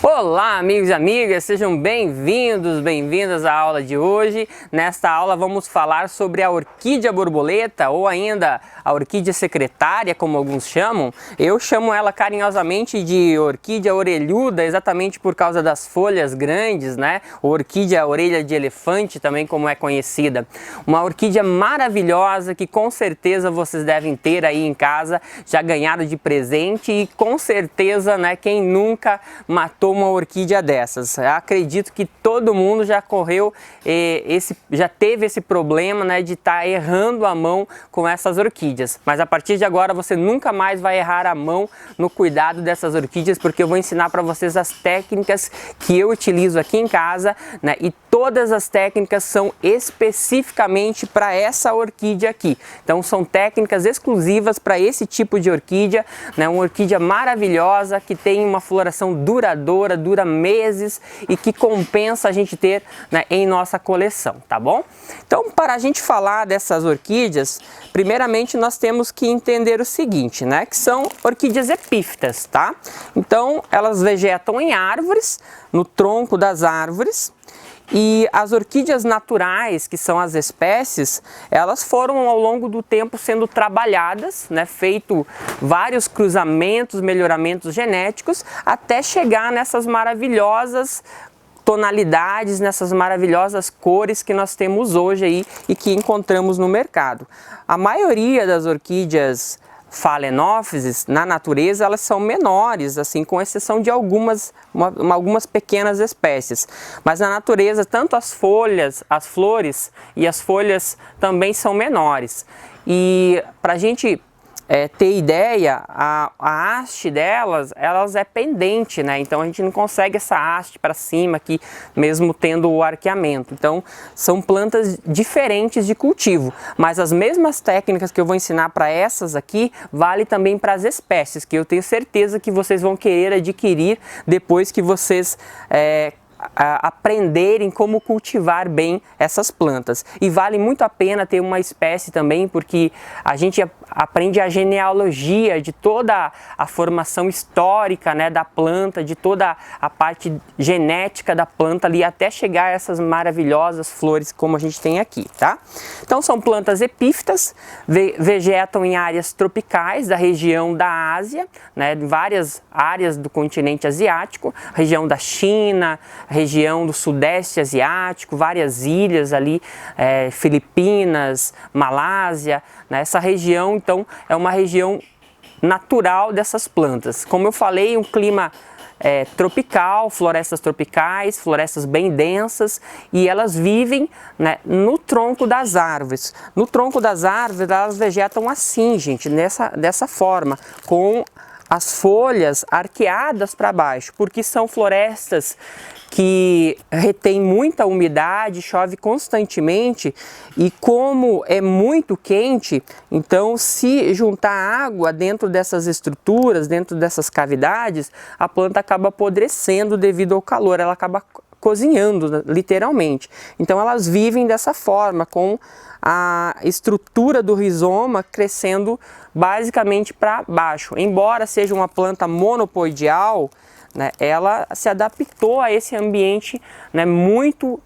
Olá amigos e amigas, sejam bem-vindos, bem-vindas à aula de hoje. Nesta aula vamos falar sobre a orquídea borboleta ou ainda a orquídea secretária, como alguns chamam. Eu chamo ela carinhosamente de orquídea orelhuda, exatamente por causa das folhas grandes, né? Orquídea orelha de elefante também, como é conhecida. Uma orquídea maravilhosa que com certeza vocês devem ter aí em casa, já ganharam de presente e com certeza, né, quem nunca matou uma orquídea dessas. Eu acredito que todo mundo já já teve esse problema, né, de estar errando a mão com essas orquídeas. Mas a partir de agora você nunca mais vai errar a mão no cuidado dessas orquídeas, porque eu vou ensinar para vocês as técnicas que eu utilizo aqui em casa, né, e todas as técnicas são especificamente para essa orquídea aqui. Então são técnicas exclusivas para esse tipo de orquídea, né, uma orquídea maravilhosa que tem uma floração duradoura, dura meses e que compensa a gente ter, né, em nossa coleção, tá bom? Então, para a gente falar dessas orquídeas, primeiramente nós temos que entender o seguinte, né, que são orquídeas epífitas, tá? Então, elas vegetam em árvores, no tronco das árvores. E as orquídeas naturais, que são as espécies, elas foram ao longo do tempo sendo trabalhadas, né, feito vários cruzamentos, melhoramentos genéticos, até chegar nessas maravilhosas tonalidades, nessas maravilhosas cores que nós temos hoje aí e que encontramos no mercado. A maioria das orquídeas Phalaenophysis, na natureza, elas são menores, assim, com exceção de algumas pequenas espécies. Mas na natureza, tanto as folhas, as flores e as folhas também são menores. E para a gente ter ideia, a haste delas, é pendente, né? Então a gente não consegue essa haste para cima aqui, mesmo tendo o arqueamento. Então são plantas diferentes de cultivo, mas as mesmas técnicas que eu vou ensinar para essas aqui, vale também para as espécies, que eu tenho certeza que vocês vão querer adquirir depois que vocês aprenderem como cultivar bem essas plantas. E vale muito a pena ter uma espécie também, porque a gente aprende a genealogia de toda a formação histórica, né, da planta, de toda a parte genética da planta ali, até chegar a essas maravilhosas flores como a gente tem aqui, tá? Então são plantas epífitas, vegetam em áreas tropicais da região da Ásia, né, várias áreas do continente asiático, região da China, região do Sudeste Asiático, várias ilhas ali, Filipinas, Malásia, né? Essa região, então, é uma região natural dessas plantas. Como eu falei, um clima tropical, florestas tropicais, florestas bem densas, e elas vivem, né, no tronco das árvores. No tronco das árvores, elas vegetam assim, gente, dessa forma, com as folhas arqueadas para baixo, porque são florestas que retém muita umidade, chove constantemente, e como é muito quente, então se juntar água dentro dessas estruturas, dentro dessas cavidades, a planta acaba apodrecendo devido ao calor, ela acaba cozinhando, literalmente. Então elas vivem dessa forma, com a estrutura do rizoma crescendo basicamente para baixo. Embora seja uma planta monopoidial, né, ela se adaptou a esse ambiente, né, muito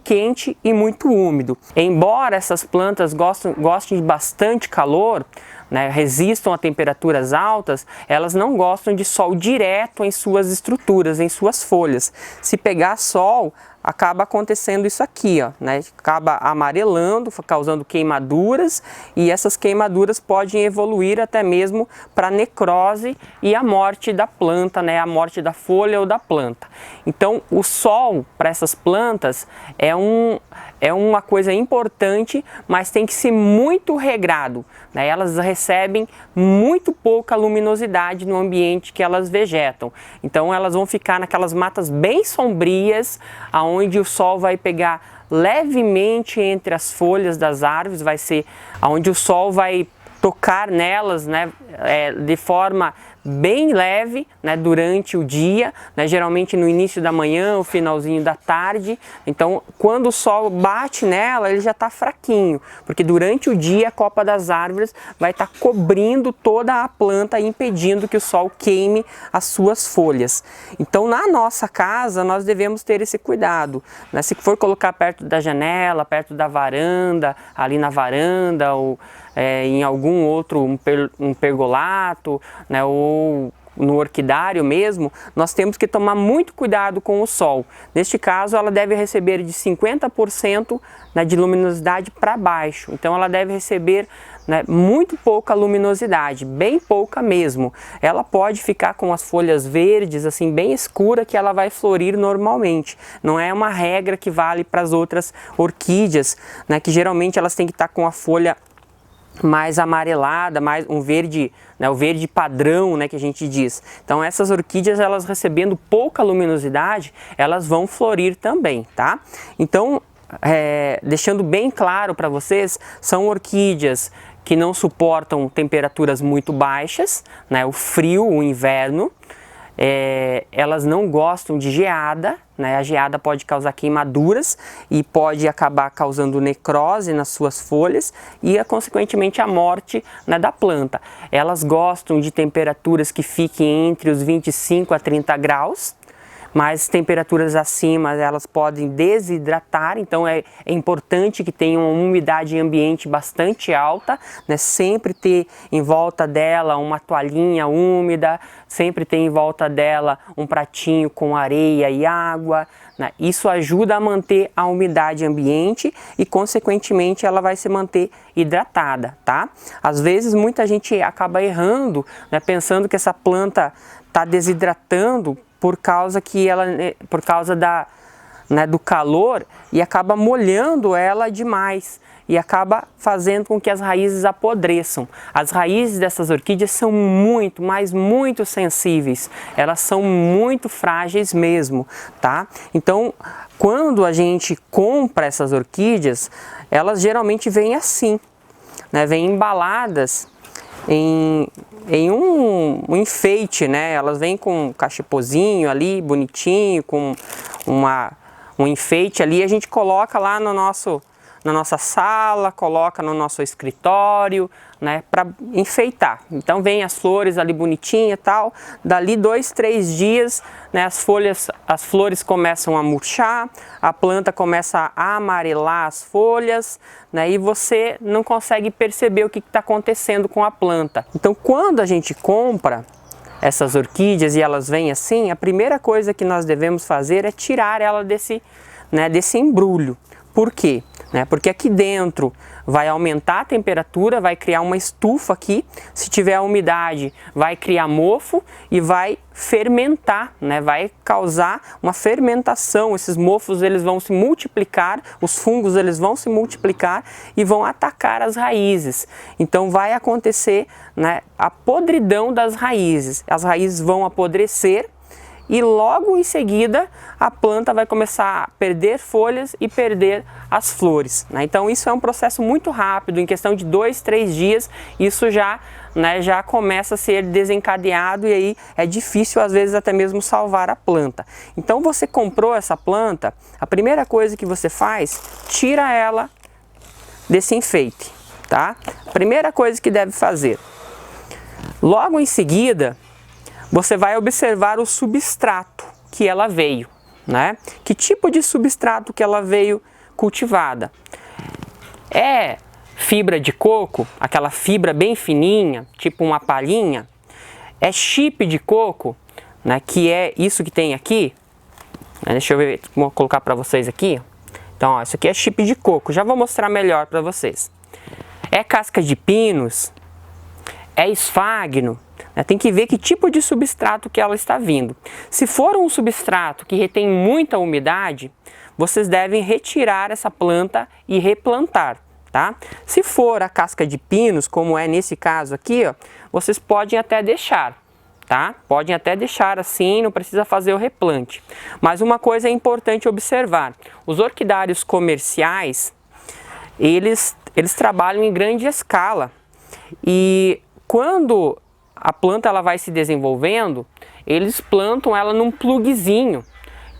quente e muito úmido. Embora essas plantas gostem de bastante calor, né, resistam a temperaturas altas, elas não gostam de sol direto em suas estruturas, em suas folhas. Se pegar sol, acaba acontecendo isso aqui, ó, né? Acaba amarelando, causando queimaduras, e essas queimaduras podem evoluir até mesmo para necrose e a morte da planta, né? A morte da folha ou da planta. Então, o sol para essas plantas é uma coisa importante, mas tem que ser muito regrado, né? Elas recebem muito pouca luminosidade no ambiente que elas vegetam. Então elas vão ficar naquelas matas bem sombrias, onde o sol vai pegar levemente entre as folhas das árvores, vai ser onde o sol vai tocar nelas, né, de forma bem leve, né, durante o dia, né, geralmente no início da manhã, o finalzinho da tarde. Então, quando o sol bate nela, ele já está fraquinho, porque durante o dia a copa das árvores vai estar cobrindo toda a planta e impedindo que o sol queime as suas folhas. Então, na nossa casa, nós devemos ter esse cuidado, né? Se for colocar perto da janela, perto da varanda, ali na varanda, ou em algum outro, um pergolato, né, ou no orquidário mesmo, nós temos que tomar muito cuidado com o sol. Neste caso, ela deve receber de 50%, né, de luminosidade para baixo. Então, ela deve receber, né, muito pouca luminosidade, bem pouca mesmo. Ela pode ficar com as folhas verdes, assim, bem escura, que ela vai florir normalmente. Não é uma regra que vale para as outras orquídeas, né, que geralmente elas têm que estar com a folha mais amarelada, mais um verde, né, o verde padrão, né, que a gente diz. Então essas orquídeas, elas recebendo pouca luminosidade, elas vão florir também, tá? Então, deixando bem claro para vocês, são orquídeas que não suportam temperaturas muito baixas, né, o frio, o inverno. Elas não gostam de geada, né? A geada pode causar queimaduras e pode acabar causando necrose nas suas folhas e, consequentemente, a morte, né, da planta. Elas gostam de temperaturas que fiquem entre os 25 a 30 graus, mas temperaturas acima elas podem desidratar, então é importante que tenha uma umidade ambiente bastante alta, né? Sempre ter em volta dela uma toalhinha úmida, sempre ter em volta dela um pratinho com areia e água, né? Isso ajuda a manter a umidade ambiente e, consequentemente, ela vai se manter hidratada, tá? Às vezes muita gente acaba errando, né, pensando que essa planta está desidratando por causa do calor, e acaba molhando ela demais e acaba fazendo com que as raízes apodreçam. As raízes dessas orquídeas são muito, mas muito sensíveis. Elas são muito frágeis mesmo, tá? Então, quando a gente compra essas orquídeas, elas geralmente vêm assim, né? Vêm embaladas em um enfeite, né? Elas vêm com um cachepozinho ali, bonitinho, com um enfeite ali, a gente coloca lá na nossa sala, coloca no nosso escritório, né, para enfeitar. Então vem as flores ali bonitinha e tal, dali 2, 3 dias, né, as flores começam a murchar, a planta começa a amarelar as folhas, né, e você não consegue perceber o que está acontecendo com a planta. Então, quando a gente compra essas orquídeas e elas vêm assim, a primeira coisa que nós devemos fazer é tirar ela desse embrulho. Por quê? Porque aqui dentro vai aumentar a temperatura, vai criar uma estufa aqui, se tiver umidade vai criar mofo e vai fermentar, né? Vai causar uma fermentação. Esses mofos eles vão se multiplicar, os fungos eles vão se multiplicar e vão atacar as raízes. Então vai acontecer, né, a podridão das raízes. As raízes vão apodrecer e logo em seguida a planta vai começar a perder folhas e perder as flores, né? Então isso é um processo muito rápido, em questão de 2, 3 dias, isso já começa a ser desencadeado e aí é difícil às vezes até mesmo salvar a planta. Então você comprou essa planta, a primeira coisa que você faz, tira ela desse enfeite, tá? Primeira coisa que deve fazer. Logo em seguida, você vai observar o substrato que ela veio, né? Que tipo de substrato que ela veio cultivada? É fibra de coco, aquela fibra bem fininha, tipo uma palhinha? É chip de coco, né? Que é isso que tem aqui? Deixa eu ver, vou colocar para vocês aqui. Então, ó, isso aqui é chip de coco, já vou mostrar melhor para vocês. É casca de pinos? É esfagno? Tem que ver que tipo de substrato que ela está vindo. Se for um substrato que retém muita umidade, vocês devem retirar essa planta e replantar, tá? Se for a casca de pinos, como é nesse caso aqui, ó, vocês podem até deixar, tá? Podem até deixar assim, não precisa fazer o replante. Mas uma coisa é importante observar: os orquidários comerciais, eles trabalham em grande escala, e quando a planta ela vai se desenvolvendo, eles plantam ela num plugzinho,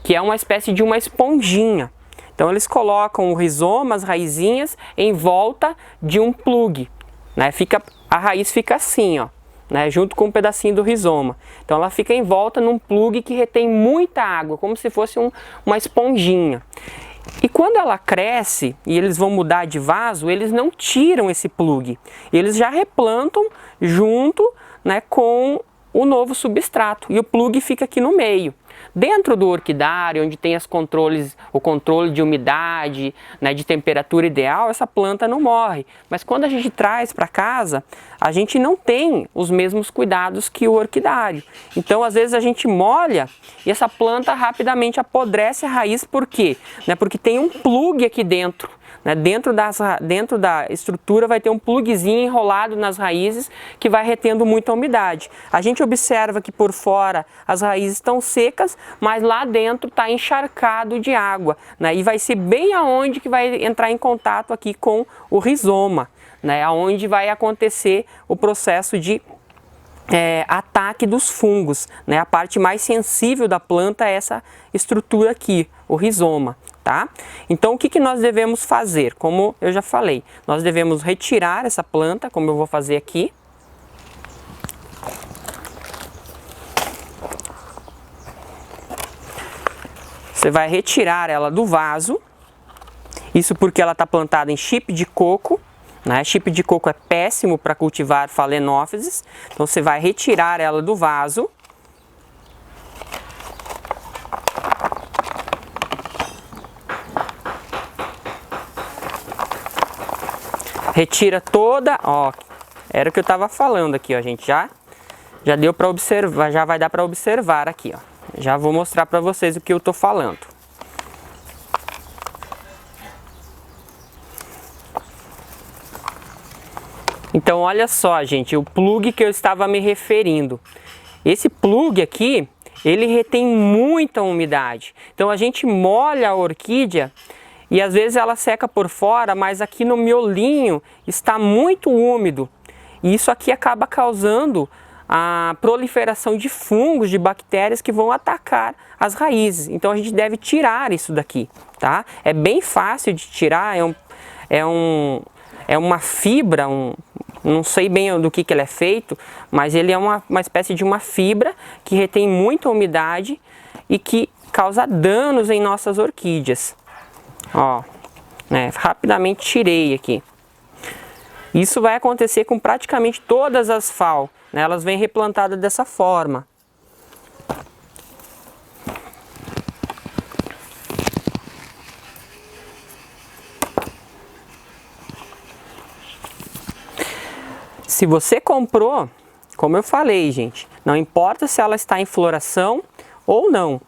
que é uma espécie de uma esponjinha. Então eles colocam o rizoma, as raizinhas, em volta de um plug, né? A raiz fica assim, ó, né? Junto com um pedacinho do rizoma. Então ela fica em volta num plug que retém muita água, como se fosse uma esponjinha. E quando ela cresce e eles vão mudar de vaso, eles não tiram esse plug. Eles já replantam junto, né, com o novo substrato. E o plug fica aqui no meio. Dentro do orquidário, onde tem o controle de umidade, né, de temperatura ideal, essa planta não morre. Mas quando a gente traz para casa, a gente não tem os mesmos cuidados que o orquidário. Então, às vezes, a gente molha e essa planta rapidamente apodrece a raiz. Por quê? Porque tem um plug aqui dentro. Dentro da estrutura vai ter um plugzinho enrolado nas raízes que vai retendo muita umidade. A gente observa que por fora as raízes estão secas, mas lá dentro está encharcado de água, né? E vai ser bem aonde que vai entrar em contato aqui com o rizoma, né? Aonde vai acontecer o processo de ataque dos fungos, né? A parte mais sensível da planta é essa estrutura aqui, o rizoma, tá? Então o que nós devemos fazer? Como eu já falei, nós devemos retirar essa planta, como eu vou fazer aqui. Você vai retirar ela do vaso, isso porque ela está plantada em chip de coco. Né? Chip de coco é péssimo para cultivar Phalaenophysis, então você vai retirar ela do vaso. Retira toda, ó, era o que eu estava falando aqui, ó, gente, já deu para observar, já vai dar para observar aqui, ó. Já vou mostrar para vocês o que eu estou falando. Então, olha só, gente, o plug que eu estava me referindo. Esse plug aqui, ele retém muita umidade. Então, a gente molha a orquídea e às vezes ela seca por fora, mas aqui no miolinho está muito úmido. E isso aqui acaba causando a proliferação de fungos, de bactérias que vão atacar as raízes. Então, a gente deve tirar isso daqui, tá? É bem fácil de tirar, é uma fibra, não sei bem do que ele é feito, mas ele é uma espécie de uma fibra que retém muita umidade e que causa danos em nossas orquídeas. Ó, né, rapidamente tirei aqui. Isso vai acontecer com praticamente todas as FAO, né, elas vêm replantadas dessa forma. Se você comprou, como eu falei, gente, não importa se ela está em floração ou não,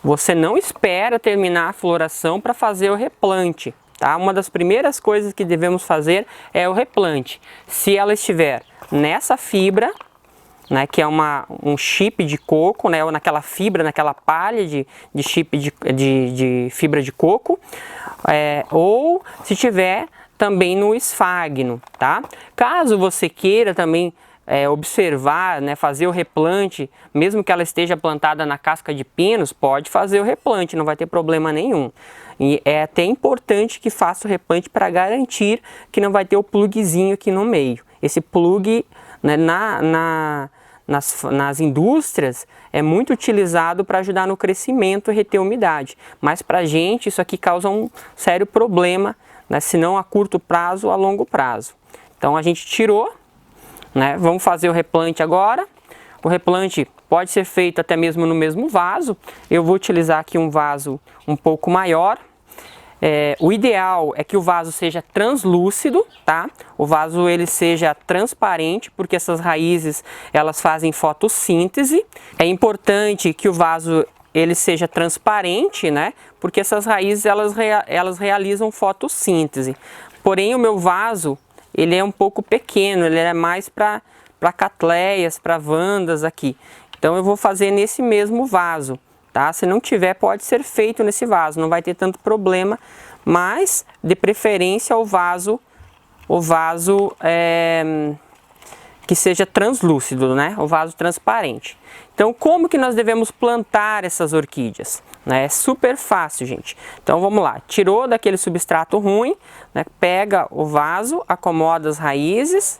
você não espera terminar a floração para fazer o replante, tá? Uma das primeiras coisas que devemos fazer é o replante. Se ela estiver nessa fibra, né, que é um chip de coco, né, ou naquela fibra, naquela palha de chip de fibra de coco, ou se tiver também no esfagno, tá? Caso você queira também observar, né, fazer o replante, mesmo que ela esteja plantada na casca de pinos, pode fazer o replante, não vai ter problema nenhum. E é até importante que faça o replante para garantir que não vai ter o plugzinho aqui no meio. Esse plug, né, nas indústrias é muito utilizado para ajudar no crescimento e reter umidade, mas para a gente isso aqui causa um sério problema, né, se não a curto prazo, a longo prazo. Então a gente tirou, né, vamos fazer o replante agora. O replante pode ser feito até mesmo no mesmo vaso. Eu vou utilizar aqui um vaso um pouco maior. O ideal é que o vaso seja translúcido, tá? O vaso ele seja transparente, porque essas raízes elas fazem fotossíntese. É importante que o vaso ele seja transparente, né? Porque essas raízes elas realizam fotossíntese. Porém, o meu vaso ele é um pouco pequeno, ele é mais para catleias, para vandas aqui. Então eu vou fazer nesse mesmo vaso, tá? Se não tiver, pode ser feito nesse vaso, não vai ter tanto problema, mas de preferência o vaso que seja translúcido, né? O vaso transparente. Então, como que nós devemos plantar essas orquídeas? Né? É super fácil, gente. Então, vamos lá. Tirou daquele substrato ruim, né? Pega o vaso, acomoda as raízes.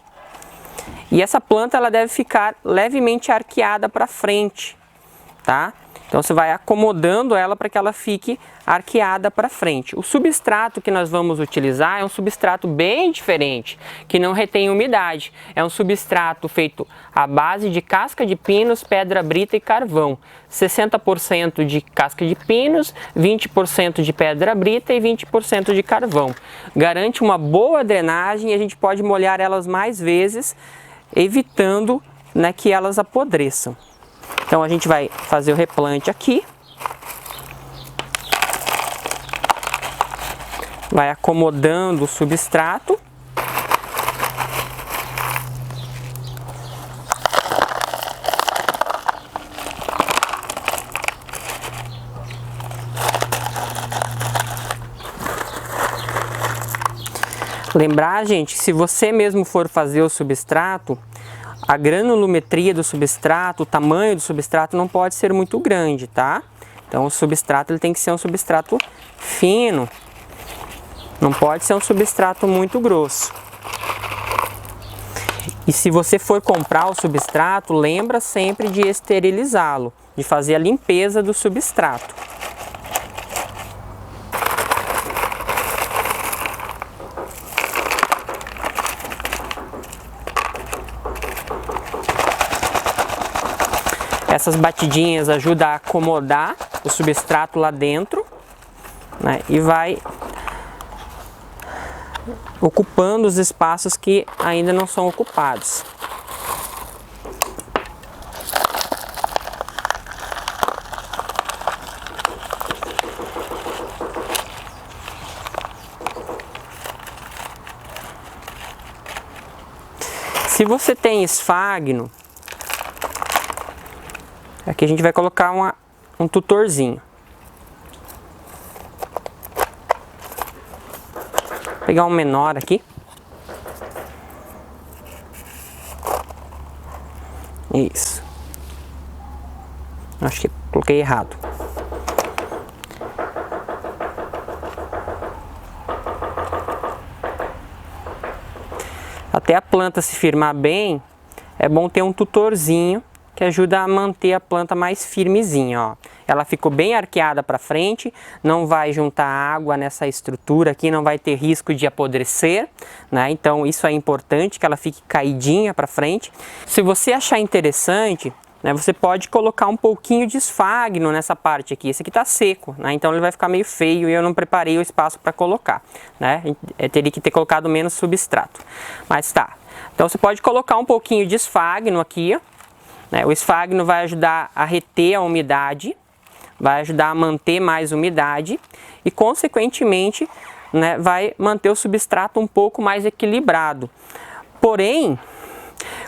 E essa planta ela deve ficar levemente arqueada para frente, tá? Então você vai acomodando ela para que ela fique arqueada para frente. O substrato que nós vamos utilizar é um substrato bem diferente, que não retém umidade. É um substrato feito à base de casca de pinos, pedra brita e carvão. 60% de casca de pinos, 20% de pedra brita e 20% de carvão. Garante uma boa drenagem e a gente pode molhar elas mais vezes, evitando, né, que elas apodreçam. Então a gente vai fazer o replante aqui. Vai acomodando o substrato. Lembrar, gente, se você mesmo for fazer o substrato, a granulometria do substrato, o tamanho do substrato não pode ser muito grande, tá? Então o substrato ele tem que ser um substrato fino, não pode ser um substrato muito grosso. E se você for comprar o substrato, lembra sempre de esterilizá-lo, de fazer a limpeza do substrato. Essas batidinhas ajudam a acomodar o substrato lá dentro, né? E vai ocupando os espaços que ainda não são ocupados. Se você tem esfagno, aqui a gente vai colocar um tutorzinho. Vou pegar um menor aqui. Isso. Acho que coloquei errado. Até a planta se firmar bem, é bom ter um tutorzinho que ajuda a manter a planta mais firmezinha, ó. Ela ficou bem arqueada para frente, não vai juntar água nessa estrutura aqui, não vai ter risco de apodrecer, né? Então isso é importante, que ela fique caidinha para frente. Se você achar interessante, né, você pode colocar um pouquinho de esfagno nessa parte aqui. Esse aqui tá seco, né? Então ele vai ficar meio feio e eu não preparei o espaço para colocar, né? Eu teria que ter colocado menos substrato, mas tá. Então você pode colocar um pouquinho de esfagno aqui, ó. O esfagno vai ajudar a reter a umidade, vai ajudar a manter mais umidade e, consequentemente, né, vai manter o substrato um pouco mais equilibrado. Porém,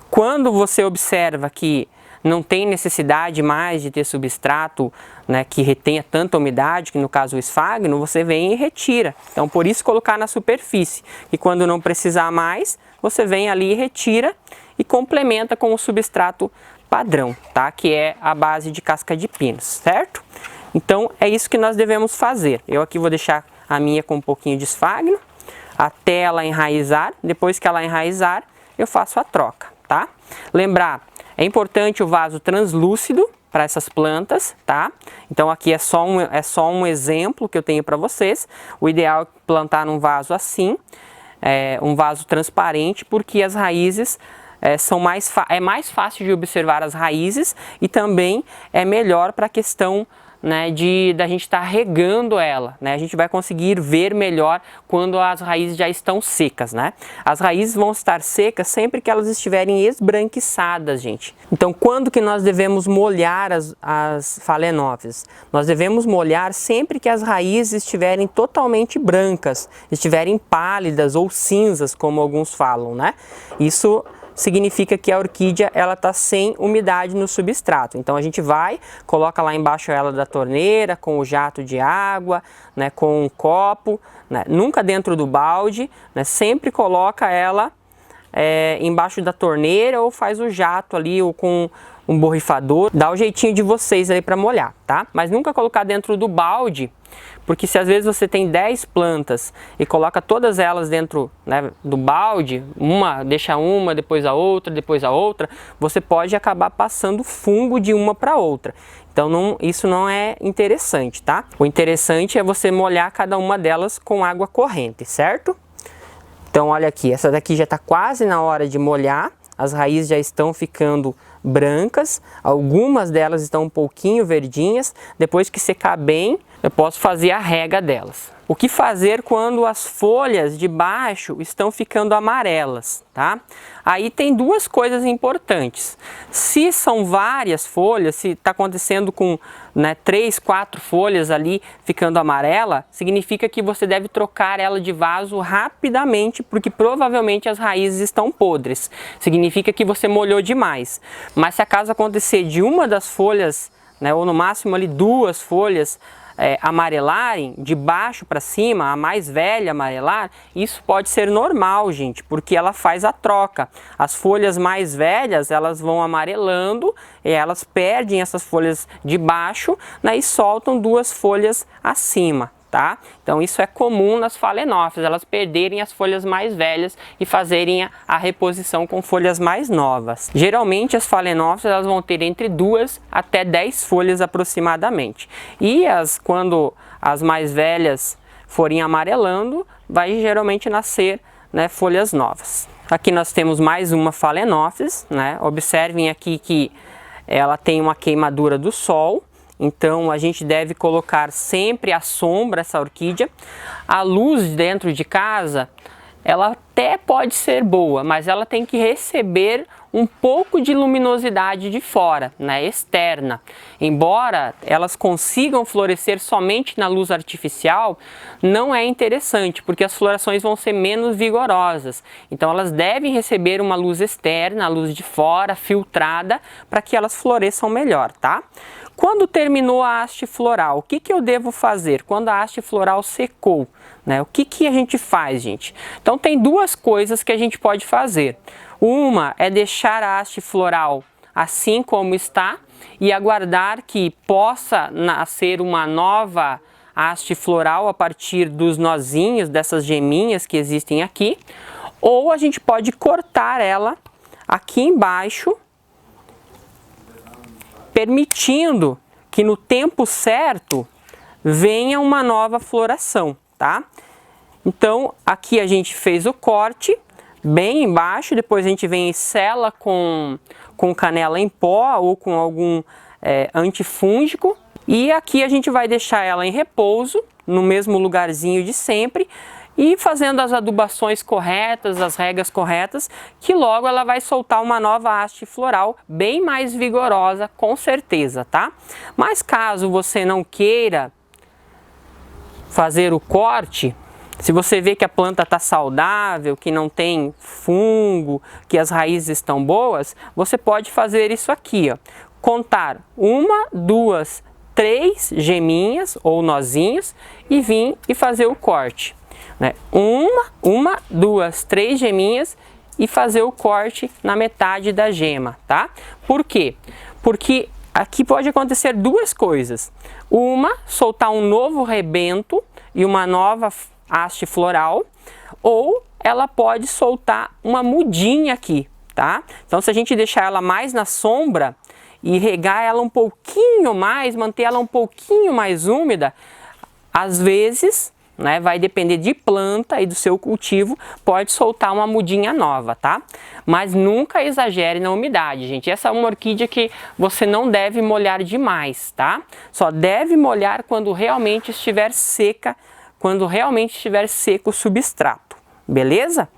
quando você observa que não tem necessidade mais de ter substrato, né, que retenha tanta umidade, que no caso o esfagno, você vem e retira. Então, por isso colocar na superfície. E quando não precisar mais, você vem ali e retira e complementa com o substrato padrão, tá? Que é a base de casca de pinos, certo? Então é isso que nós devemos fazer. Eu aqui vou deixar a minha com um pouquinho de esfagno até ela enraizar. Depois que ela enraizar, eu faço a troca, tá? Lembrar, é importante o vaso translúcido para essas plantas, tá? Então aqui é só um exemplo que eu tenho para vocês. O ideal é plantar num vaso assim, um vaso transparente, porque as raízes é mais fácil de observar as raízes e também é melhor para a questão, né, da gente estar regando ela, né? A gente vai conseguir ver melhor quando as raízes já estão secas, né? As raízes vão estar secas sempre que elas estiverem esbranquiçadas, gente. Então, quando que nós devemos molhar as phalaenopsis? Nós devemos molhar sempre que as raízes estiverem totalmente brancas, estiverem pálidas ou cinzas, como alguns falam, né? Isso significa que a orquídea ela está sem umidade no substrato. Então a gente vai, coloca lá embaixo ela da torneira, com o jato de água, né, com um copo, né, nunca dentro do balde, né, sempre coloca ela embaixo da torneira ou faz o jato ali ou com um borrifador. Dá o jeitinho de vocês aí para molhar, tá? Mas nunca colocar dentro do balde, porque se às vezes você tem 10 plantas e coloca todas elas dentro, né, do balde, deixa uma, depois a outra, você pode acabar passando fungo de uma para outra. Então isso não é interessante, tá? O interessante é você molhar cada uma delas com água corrente, certo? Então olha aqui, essa daqui já está quase na hora de molhar, as raízes já estão ficando brancas, algumas delas estão um pouquinho verdinhas. Depois que secar bem, eu posso fazer a rega delas. O que fazer quando as folhas de baixo estão ficando amarelas, tá? Aí tem duas coisas importantes. Se são várias folhas, se está acontecendo com 3, 4 folhas ali ficando amarela, significa que você deve trocar ela de vaso rapidamente, porque provavelmente as raízes estão podres. Significa que você molhou demais. Mas se acaso acontecer de uma das folhas, ou no máximo ali 2 folhas, amarelarem de baixo para cima, a mais velha amarelar, isso pode ser normal, gente, porque ela faz a troca. As folhas mais velhas, elas vão amarelando e elas perdem essas folhas de baixo, e soltam 2 folhas acima, tá? Então isso é comum nas falenófilas, elas perderem as folhas mais velhas e fazerem a reposição com folhas mais novas. Geralmente as falenófilas elas vão ter entre 2 até 10 folhas aproximadamente. E quando as mais velhas forem amarelando, vai geralmente nascer, folhas novas. Aqui nós temos mais uma falenófilis, Observem aqui que ela tem uma queimadura do sol. Então a gente deve colocar sempre à sombra essa orquídea. A luz dentro de casa, ela até pode ser boa, mas ela tem que receber um pouco de luminosidade de fora, externa. Embora elas consigam florescer somente na luz artificial, não é interessante, porque as florações vão ser menos vigorosas. Então elas devem receber uma luz externa, a luz de fora, filtrada, para que elas floresçam melhor, tá? Quando terminou a haste floral, o que eu devo fazer? Quando a haste floral secou, o que a gente faz, gente? Então tem duas coisas que a gente pode fazer. Uma é deixar a haste floral assim como está e aguardar que possa nascer uma nova haste floral a partir dos nozinhos, dessas geminhas que existem aqui. Ou a gente pode cortar ela aqui embaixo, permitindo que no tempo certo venha uma nova floração, tá? Então aqui a gente fez o corte bem embaixo, depois a gente vem e sela com canela em pó ou com algum antifúngico. E aqui a gente vai deixar ela em repouso, no mesmo lugarzinho de sempre, e fazendo as adubações corretas, as regas corretas, que logo ela vai soltar uma nova haste floral bem mais vigorosa, com certeza, tá? Mas caso você não queira fazer o corte, se você vê que a planta está saudável, que não tem fungo, que as raízes estão boas, você pode fazer isso aqui, ó. Contar 1, 2, 3 geminhas ou nozinhos e vir e fazer o corte. 1, 2, 3 geminhas e fazer o corte na metade da gema, tá? Por quê? Porque aqui pode acontecer duas coisas. Uma, soltar um novo rebento e uma nova haste floral, ou ela pode soltar uma mudinha aqui, tá? Então se a gente deixar ela mais na sombra e regar ela um pouquinho mais, manter ela um pouquinho mais úmida, às vezes, vai depender de planta e do seu cultivo, pode soltar uma mudinha nova, tá? Mas nunca exagere na umidade, gente. Essa é uma orquídea que você não deve molhar demais, tá? Só deve molhar quando realmente estiver seca, quando realmente estiver seco o substrato, beleza?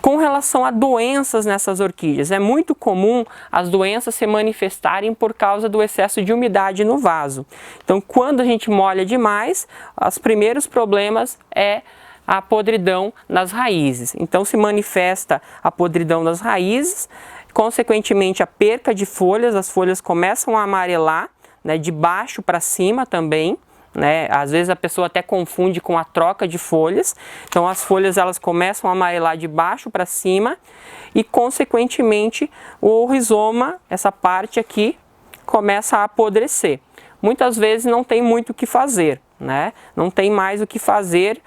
Com relação a doenças nessas orquídeas, é muito comum as doenças se manifestarem por causa do excesso de umidade no vaso. Então, quando a gente molha demais, os primeiros problemas é a podridão nas raízes. Então, se manifesta a podridão das raízes, consequentemente a perca de folhas, as folhas começam a amarelar, de baixo para cima também, né? Às vezes a pessoa até confunde com a troca de folhas. Então as folhas elas começam a amarelar de baixo para cima e consequentemente o rizoma, essa parte aqui, começa a apodrecer. Muitas vezes não tem muito o que fazer, né? Não tem mais o que fazer.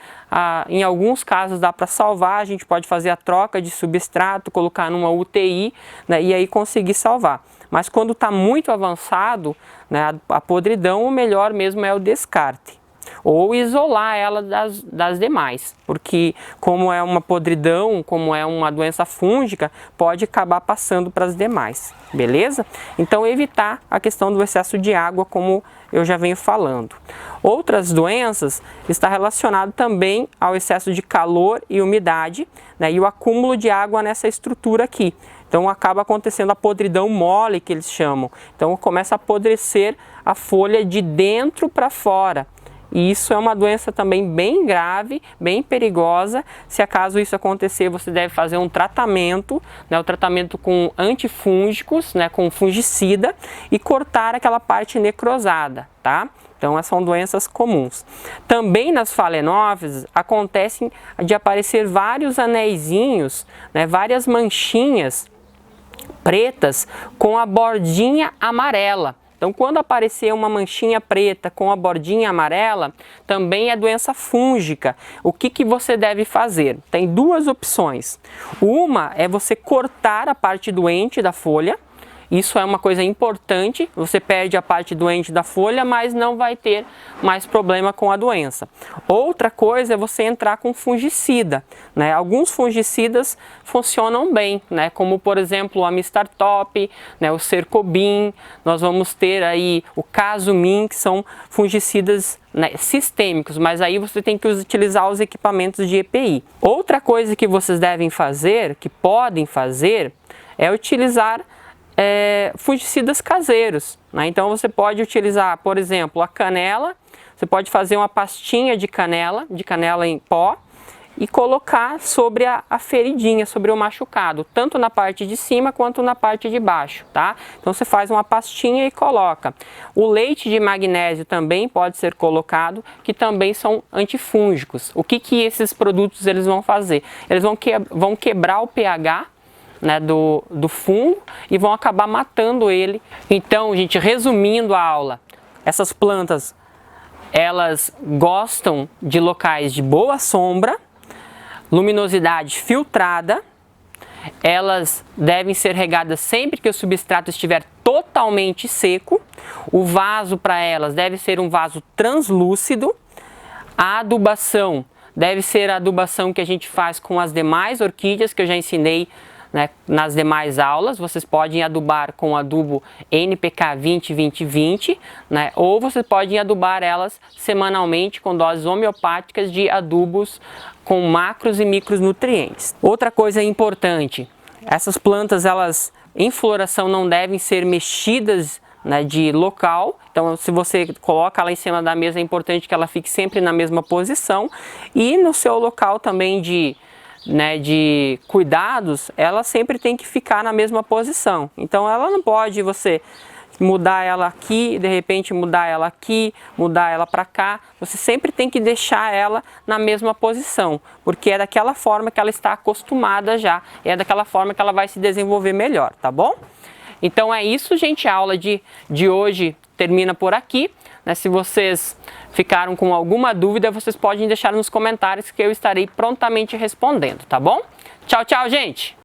Em alguns casos dá para salvar, a gente pode fazer a troca de substrato, colocar numa UTI, né? E aí conseguir salvar. Mas quando está muito avançado, né, a podridão, o melhor mesmo é o descarte. Ou isolar ela das demais, porque como é uma podridão, como é uma doença fúngica, pode acabar passando para as demais, beleza? Então evitar a questão do excesso de água, como eu já venho falando. Outras doenças está relacionado também ao excesso de calor e umidade, né, e o acúmulo de água nessa estrutura aqui. Então acaba acontecendo a podridão mole, que eles chamam. Então começa a apodrecer a folha de dentro para fora. E isso é uma doença também bem grave, bem perigosa. Se acaso isso acontecer, você deve fazer um tratamento, né, o tratamento com antifúngicos, né, com fungicida, e cortar aquela parte necrosada, tá? Então essas são doenças comuns. Também nas falenófises acontecem de aparecer vários anéisinhos, né, várias manchinhas pretas com a bordinha amarela. Então, quando aparecer uma manchinha preta com a bordinha amarela, também é doença fúngica. O que você deve fazer? Tem duas opções. Uma é você cortar a parte doente da folha. Isso é uma coisa importante, você perde a parte doente da folha, mas não vai ter mais problema com a doença. Outra coisa é você entrar com fungicida, né? Alguns fungicidas funcionam bem, né? Como por exemplo o Amistar Top, né? O Cercobin, nós vamos ter aí o Casumin, que são fungicidas, né, sistêmicos, mas aí você tem que utilizar os equipamentos de EPI. Outra coisa que vocês devem fazer, que podem fazer, é utilizar fungicidas caseiros, né? Então você pode utilizar, por exemplo, a canela. Você pode fazer uma pastinha de canela em pó e colocar sobre a feridinha, sobre o machucado, tanto na parte de cima quanto na parte de baixo, tá? Então você faz uma pastinha e coloca. O leite de magnésio também pode ser colocado, que também são antifúngicos. O que esses produtos eles vão fazer? Eles vão quebrar o pH, né, do fungo e vão acabar matando ele. Então, gente, resumindo a aula, essas plantas, elas gostam de locais de boa sombra, luminosidade filtrada, elas devem ser regadas sempre que o substrato estiver totalmente seco, o vaso para elas deve ser um vaso translúcido, a adubação deve ser a adubação que a gente faz com as demais orquídeas que eu já ensinei, né, nas demais aulas. Vocês podem adubar com adubo NPK 20-20-20, né, ou vocês podem adubar elas semanalmente com doses homeopáticas de adubos com macros e micronutrientes. Outra coisa importante, essas plantas, elas em floração não devem ser mexidas, né, de local. Então se você coloca ela em cima da mesa, é importante que ela fique sempre na mesma posição, e no seu local também de cuidados, ela sempre tem que ficar na mesma posição. Então ela não pode você mudar ela aqui, de repente mudar ela aqui, mudar ela para cá. Você sempre tem que deixar ela na mesma posição, porque é daquela forma que ela está acostumada já, é daquela forma que ela vai se desenvolver melhor, tá bom? Então é isso, gente, a aula de hoje termina por aqui, né? Se vocês ficaram com alguma dúvida, vocês podem deixar nos comentários que eu estarei prontamente respondendo, tá bom? Tchau, tchau, gente!